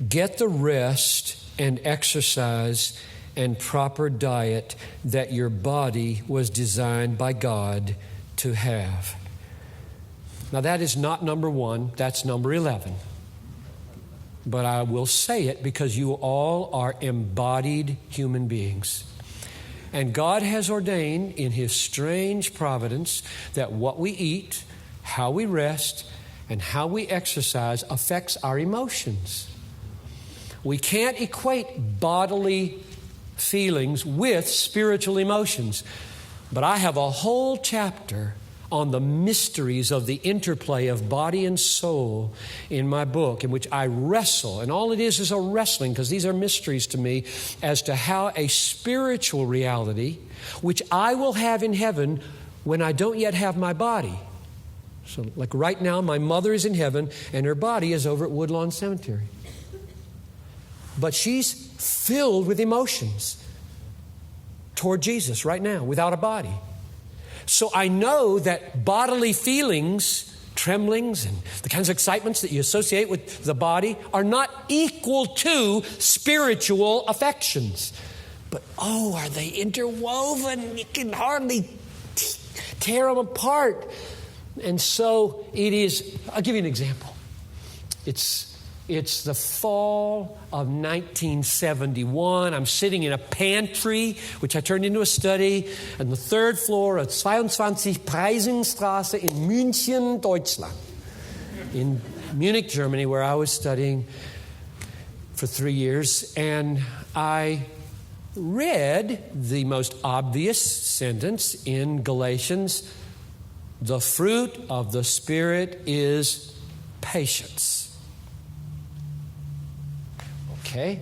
Get the rest and exercise and proper diet that your body was designed by God to have. Now that is not number 1, that's number 11. But I will say it because you all are embodied human beings. And God has ordained in His strange providence that what we eat, how we rest, and how we exercise affects our emotions. We can't equate bodily feelings with spiritual emotions. But I have a whole chapter on the mysteries of the interplay of body and soul in my book, in which I wrestle. And all it is a wrestling, because these are mysteries to me, as to how a spiritual reality, which I will have in heaven when I don't yet have my body. So like right now, my mother is in heaven and her body is over at Woodlawn Cemetery. But she's filled with emotions toward Jesus right now, without a body. So I know that bodily feelings, tremblings, and the kinds of excitements that you associate with the body are not equal to spiritual affections. But are they interwoven? You can hardly tear them apart. And so it is. I'll give you an example. It's the fall of 1971. I'm sitting in a pantry, which I turned into a study, on the 3rd floor of 22 Preisingstraße in München, Deutschland. In Munich, Germany, where I was studying for 3 years. And I read the most obvious sentence in Galatians: the fruit of the Spirit is patience. Okay?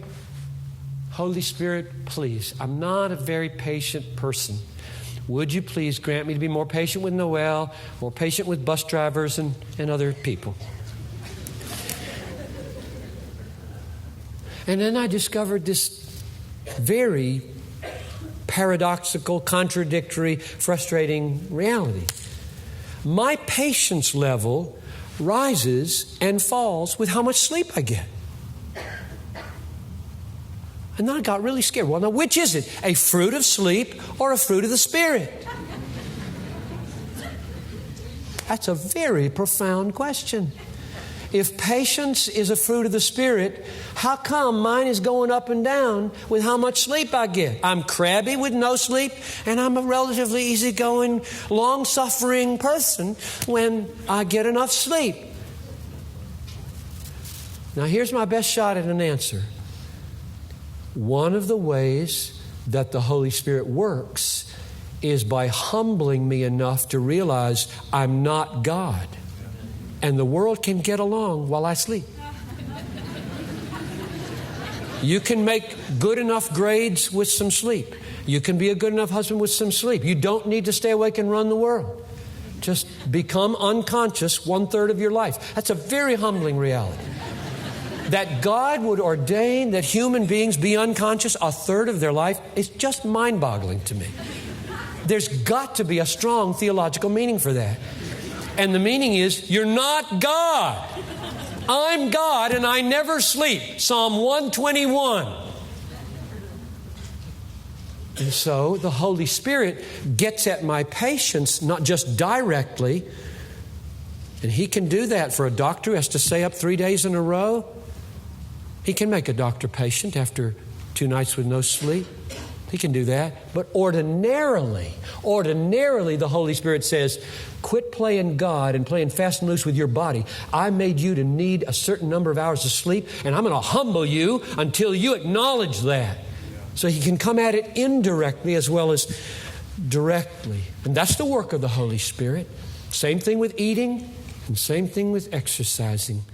Holy Spirit, please, I'm not a very patient person. Would you please grant me to be more patient with Noel, more patient with bus drivers and other people? And then I discovered this very paradoxical, contradictory, frustrating reality. My patience level rises and falls with how much sleep I get. And then I got really scared. Well, now, which is it? A fruit of sleep or a fruit of the Spirit? That's a very profound question. If patience is a fruit of the Spirit, how come mine is going up and down with how much sleep I get? I'm crabby with no sleep, and I'm a relatively easygoing, long-suffering person when I get enough sleep. Now, here's my best shot at an answer. One of the ways that the Holy Spirit works is by humbling me enough to realize I'm not God. And the world can get along while I sleep. You can make good enough grades with some sleep. You can be a good enough husband with some sleep. You don't need to stay awake and run the world. Just become unconscious 1/3 of your life. That's a very humbling reality. That God would ordain that human beings be unconscious 1/3 of their life is just mind-boggling to me. There's got to be a strong theological meaning for that. And the meaning is, you're not God. I'm God and I never sleep. Psalm 121. And so the Holy Spirit gets at my patience, not just directly. And He can do that for a doctor who has to stay up 3 days in a row. He can make a doctor patient after 2 nights with no sleep. He can do that. But ordinarily, the Holy Spirit says, quit playing God and playing fast and loose with your body. I made you to need a certain number of hours of sleep, and I'm going to humble you until you acknowledge that. So He can come at it indirectly as well as directly. And that's the work of the Holy Spirit. Same thing with eating and same thing with exercising.